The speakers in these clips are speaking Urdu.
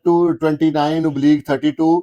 229/32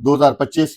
2025।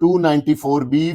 294B,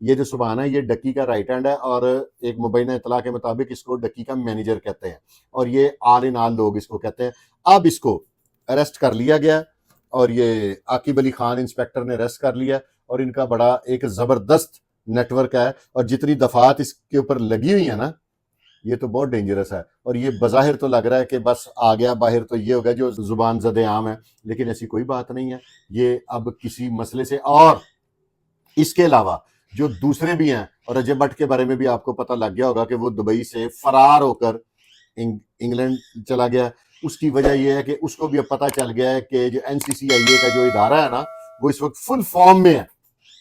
یہ جو سبحان ہے یہ ڈکی کا رائٹ ہینڈ ہے، اور ایک مبینہ اطلاع کے مطابق اس کو ڈکی کا مینیجر کہتے ہیں، اور یہ آل ان آل لوگ اس کو کہتے ہیں۔ اب اس کو اریسٹ کر لیا گیا، اور یہ عاقب علی خان انسپیکٹر نے اریسٹ کر لیا، اور ان کا بڑا ایک زبردست نیٹ ورک ہے، اور جتنی دفعات اس کے اوپر لگی ہوئی ہیں نا، یہ تو بہت ڈینجرس ہے، اور یہ بظاہر تو لگ رہا ہے کہ بس آ گیا باہر تو یہ ہوگا جو زبان زد عام ہے، لیکن ایسی کوئی بات نہیں ہے۔ یہ اب کسی مسئلے سے، اور اس کے علاوہ جو دوسرے بھی ہیں، اور اجے بٹ کے بارے میں بھی آپ کو پتہ لگ گیا ہوگا کہ وہ دبئی سے فرار ہو کر انگلینڈ چلا گیا۔ اس کی وجہ یہ ہے کہ اس کو بھی اب پتہ چل گیا ہے کہ جو NCCIA کا جو ادارہ ہے نا، وہ اس وقت فل فارم میں ہے،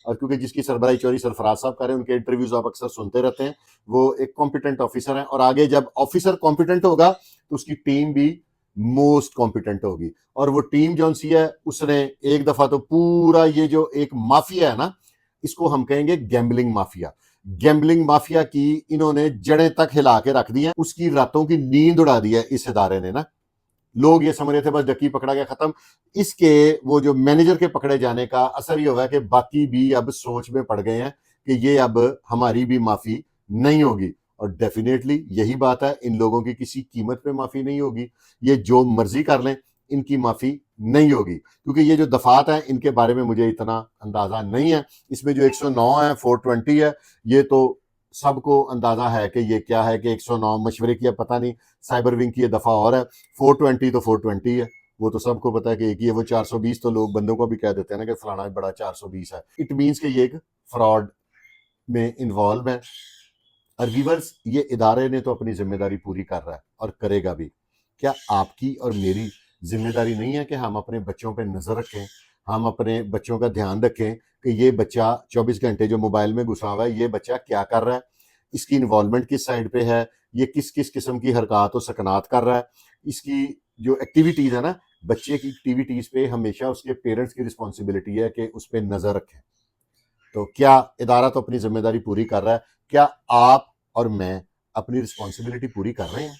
اور کیونکہ جس کی سربراہی چوہدری سرفراز صاحب کر رہے ہیں، ان کے انٹرویوز آپ اکثر سنتے رہتے ہیں، وہ ایک کمپیٹنٹ آفیسر ہیں، اور آگے جب آفیسر کمپیٹنٹ ہوگا تو اس کی ٹیم بھی موسٹ کمپیٹنٹ ہوگی، اور وہ ٹیم جون سی ہے اس نے ایک دفعہ تو پورا یہ جو ایک مافیا ہے نا، اس کو ہم کہیں گے گیمبلنگ مافیا۔ گیمبلنگ مافیا کی انہوں نے جڑیں تک ہلا کے رکھ دی ہیں، اس کی راتوں کی نیند اڑا دی ہے اس ادارے نے نا۔ لوگ یہ سمجھ رہے تھے بس ڈکی پکڑا گیا ختم، اس کے وہ جو مینیجر کے پکڑے جانے کا اثر یہ ہوا ہے کہ باقی بھی اب سوچ میں پڑ گئے ہیں کہ یہ اب ہماری بھی معافی نہیں ہوگی، اور ڈیفینیٹلی یہی بات ہے، ان لوگوں کی کسی قیمت پہ معافی نہیں ہوگی، یہ جو مرضی کر لیں ان کی معافی نہیں ہوگی، کیونکہ یہ جو دفعات ہیں ان کے بارے میں مجھے اتنا اندازہ نہیں ہے۔ اس میں جو 109 ہے، 420 ہے، یہ تو سب کو اندازہ ہے کہ یہ کیا ہے، کہ 109 مشورے کی پتہ نہیں، سائبر ونگ کی یہ دفعہ اور ہے، 420 تو 420 ہے، وہ تو سب کو پتا ہے کہ ایک ہی ہے، وہ 420 تو لوگ بندوں کو بھی کہہ دیتے ہیں نا کہ فلانا بڑا 420 ہے، اٹ مینس کہ یہ ایک فراڈ میں انوالو ہے۔ اور ویورز، یہ ادارے نے تو اپنی ذمہ داری پوری کر رہا ہے اور کرے گا بھی۔ کیا آپ کی اور میری ذمہ داری نہیں ہے کہ ہم اپنے بچوں پہ نظر رکھیں، ہم اپنے بچوں کا دھیان رکھیں کہ یہ بچہ 24 گھنٹے جو موبائل میں گھسا ہوا ہے، یہ بچہ کیا کر رہا ہے، اس کی انوالومنٹ کس سائڈ پہ ہے، یہ کس کس قسم کی حرکات و سکنات کر رہا ہے، اس کی جو ایکٹیویٹیز ہے نا، بچے کی ایکٹیویٹیز پہ ہمیشہ اس کے پیرنٹس کی رسپانسبلٹی ہے کہ اس پہ نظر رکھیں۔ تو کیا ادارہ تو اپنی ذمہ داری پوری کر رہا ہے، کیا آپ اور میں اپنی رسپانسبلٹی پوری کر رہے ہیں؟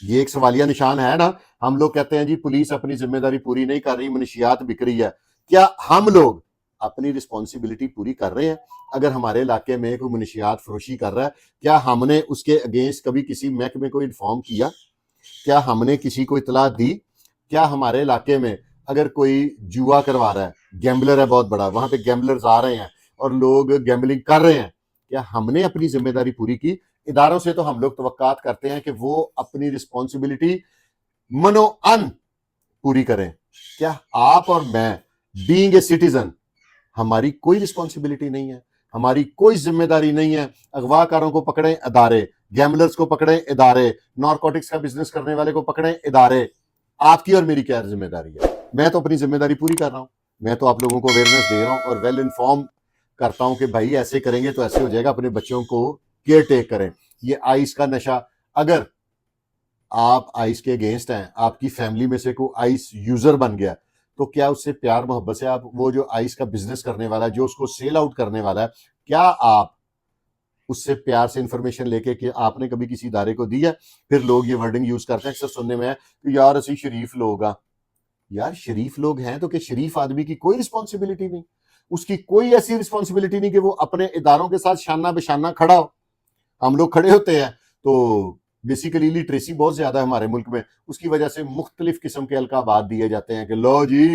یہ ایک سوالیہ نشان ہے نا۔ ہم لوگ کہتے ہیں جی پولیس اپنی ذمہ داری پوری نہیں کر رہی، منشیات بک رہی ہے، کیا ہم لوگ اپنی رسپانسبلٹی پوری کر رہے ہیں؟ اگر ہمارے علاقے میں کوئی منشیات فروشی کر رہا ہے، کیا ہم نے اس کے اگینسٹ کبھی کسی محکمے کو انفارم کیا؟ کیا ہم نے کسی کو اطلاع دی؟ کیا ہمارے علاقے میں اگر کوئی جوا کروا رہا ہے، گیمبلر ہے بہت بڑا، وہاں پہ گیمبلرز آ رہے ہیں اور لوگ گیمبلنگ کر رہے ہیں، کیا ہم نے اپنی ذمہ داری پوری کی؟ اداروں سے تو ہم لوگ توقعات کرتے ہیں کہ وہ اپنی رسپانسبلٹی منو ان پوری کریں۔ کیا آپ اور میں بینگ اے سٹیزن، ہماری کوئی رسپانسبلٹی نہیں ہے، ہماری کوئی ذمہ داری نہیں ہے؟ اغوا کاروں کو پکڑیں ادارے، گیمبلرز کو پکڑیں ادارے، نارکوٹکس کا بزنس کرنے والے کو پکڑیں ادارے، آپ کی اور میری کیا ذمہ داری ہے؟ میں تو اپنی ذمہ داری پوری کر رہا ہوں، میں تو آپ لوگوں کو اویئرنیس دے رہا ہوں اور ویل انفارم کرتا ہوں کہ بھائی ایسے کریں گے تو ایسے ہو جائے گا، اپنے بچوں کو کیئر ٹیک کریں۔ یہ آئس کا نشہ، اگر آپ آئس کے اگینسٹ ہیں، آپ کی فیملی میں سے کوئی آئس یوزر بن گیا، تو کیا اس سے پیار محبت سے آپ وہ جو آئس کا بزنس کرنے والا ہے، جو اس کو سیل آؤٹ کرنے والا ہے، کیا آپ اس سے پیار سے انفارمیشن لے کے کہ آپ نے کبھی کسی ادارے کو دی ہے؟ پھر لوگ یہ ورڈنگ یوز کرتے ہیں، اکثر سننے میں ہے کہ یار اسی شریف لوگ ہیں۔ یار شریف لوگ ہیں تو کہ شریف آدمی کی کوئی رسپانسبلٹی نہیں، اس کی کوئی ایسی رسپانسبلٹی نہیں کہ وہ اپنے اداروں کے ساتھ شانہ بشانہ کھڑا ہو۔ ہم لوگ کھڑے ہوتے ہیں تو بیسیکلی لٹریسی بہت زیادہ ہے ہمارے ملک میں، اس کی وجہ سے مختلف قسم کے القابات دیے جاتے ہیں کہ لو جی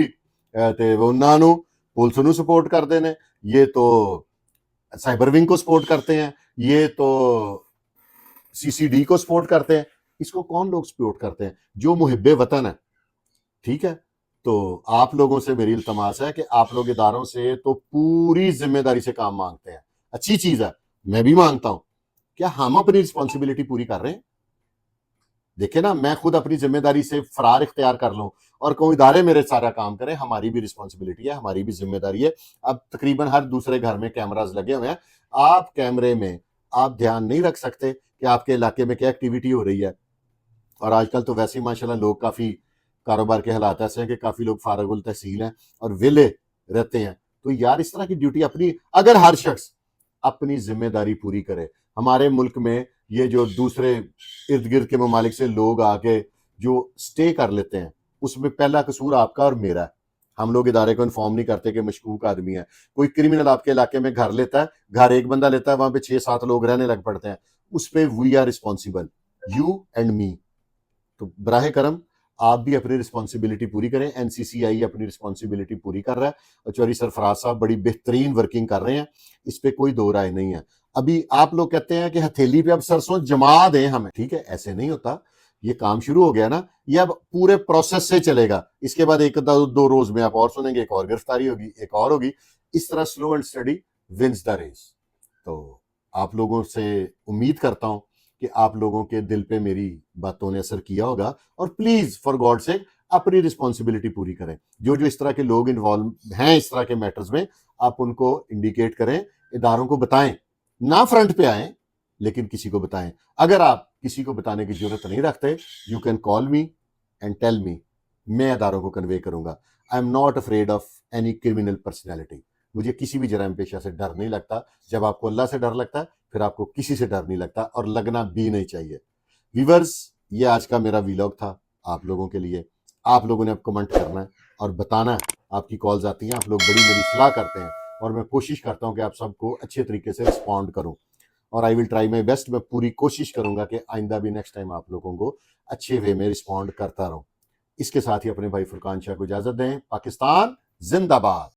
تے انہاں نو پولیس نو سپورٹ کر دینے، یہ تو سائبر ونگ کو سپورٹ کرتے ہیں، یہ تو CCD کو سپورٹ کرتے ہیں۔ اس کو کون لوگ سپورٹ کرتے ہیں؟ جو محب وطن ہے، ٹھیک ہے؟ تو آپ لوگوں سے میری التماس ہے کہ آپ لوگ اداروں سے تو پوری ذمہ داری سے کام مانگتے ہیں، اچھی چیز ہے، میں بھی مانگتا ہوں، کیا ہم اپنی رسپانسبلٹی پوری کر رہے ہیں؟ دیکھیں نا، میں خود اپنی ذمہ داری سے فرار اختیار کر لوں اور کوئی ادارے میرے سارا کام کریں، ہماری بھی رسپانسبلٹی ہے، ہماری بھی ذمہ داری ہے۔ اب تقریباً ہر دوسرے گھر میں کیمراز لگے ہوئے ہیں، آپ کیمرے میں آپ دھیان نہیں رکھ سکتے کہ آپ کے علاقے میں کیا ایکٹیویٹی ہو رہی ہے؟ اور آج کل تو ویسے ہی ماشاءاللہ لوگ کافی کاروبار کے حالات ایسے ہیں کہ کافی لوگ فارغ التحصیل ہیں اور ویلے رہتے ہیں، تو یار اس طرح کی ڈیوٹی اپنی، اگر ہر شخص اپنی ذمہ داری پوری کرے۔ ہمارے ملک میں یہ جو دوسرے ارد گرد کے ممالک سے لوگ آ کے جو سٹے کر لیتے ہیں، اس میں پہلا قصور آپ کا اور میرا ہے۔ ہم لوگ ادارے کو انفارم نہیں کرتے کہ مشکوک آدمی ہے. کوئی کرمنل آپ کے علاقے میں گھر لیتا ہے, گھر ایک بندہ لیتا ہے, وہاں پہ 6-7 لوگ رہنے لگ پڑتے ہیں, اس پہ we are responsible, you and me. تو براہ کرم آپ بھی اپنی رسپانسبلٹی پوری کریں. این سی سی آئی اپنی رسپانسبلٹی پوری کر رہا ہے. چوہدری سرفراز صاحب بڑی بہترین ورکنگ کر رہے ہیں, اس پہ کوئی دو رائے نہیں ہے. ابھی آپ لوگ کہتے ہیں کہ ہتھیلی پہ اب سرسوں جما دیں ہمیں, ٹھیک ہے, ایسے نہیں ہوتا. یہ کام شروع ہو گیا نا, یہ اب پورے پروسیس سے چلے گا. اس کے بعد 1-2 روز میں آپ اور سنیں گے, ایک اور گرفتاری ہوگی, ایک اور ہوگی. اس طرح slow and steady wins the race. تو آپ لوگوں سے امید کرتا ہوں کہ آپ لوگوں کے دل پہ میری باتوں نے اثر کیا ہوگا, اور پلیز فار گاڈ سیک اپنی رسپانسبلٹی پوری کریں. جو جو اس طرح کے لوگ انوالو ہیں اس طرح کے میٹرز میں, آپ ان کو انڈیکیٹ کریں, اداروں کو بتائیں. نہ فرنٹ پہ آئیں لیکن کسی کو بتائیں. اگر آپ کسی کو بتانے کی ضرورت نہیں رکھتے, you can call me and tell me, میں اداروں کو کنوے کروں گا. I'm not afraid of any criminal personality. مجھے کسی بھی جرائم پیشہ سے ڈر نہیں لگتا. جب آپ کو اللہ سے ڈر لگتا ہے, پھر آپ کو کسی سے ڈر نہیں لگتا, اور لگنا بھی نہیں چاہیے. ویورز, یہ آج کا میرا ویلاگ تھا آپ لوگوں کے لیے. آپ لوگوں نے اب کمنٹ کرنا ہے اور بتانا ہے. آپ کی کالز آتی ہیں, آپ لوگ بڑی میری صلاح کرتے ہیں, اور میں کوشش کرتا ہوں کہ آپ سب کو اچھے طریقے سے رسپونڈ کروں, اور آئی ول ٹرائی مائی بیسٹ. میں پوری کوشش کروں گا کہ آئندہ بھی نیکسٹ ٹائم آپ لوگوں کو اچھے وے میں رسپونڈ کرتا رہوں. اس کے ساتھ ہی اپنے بھائی فرقان شاہ کو اجازت دیں. پاکستان زندہ باد.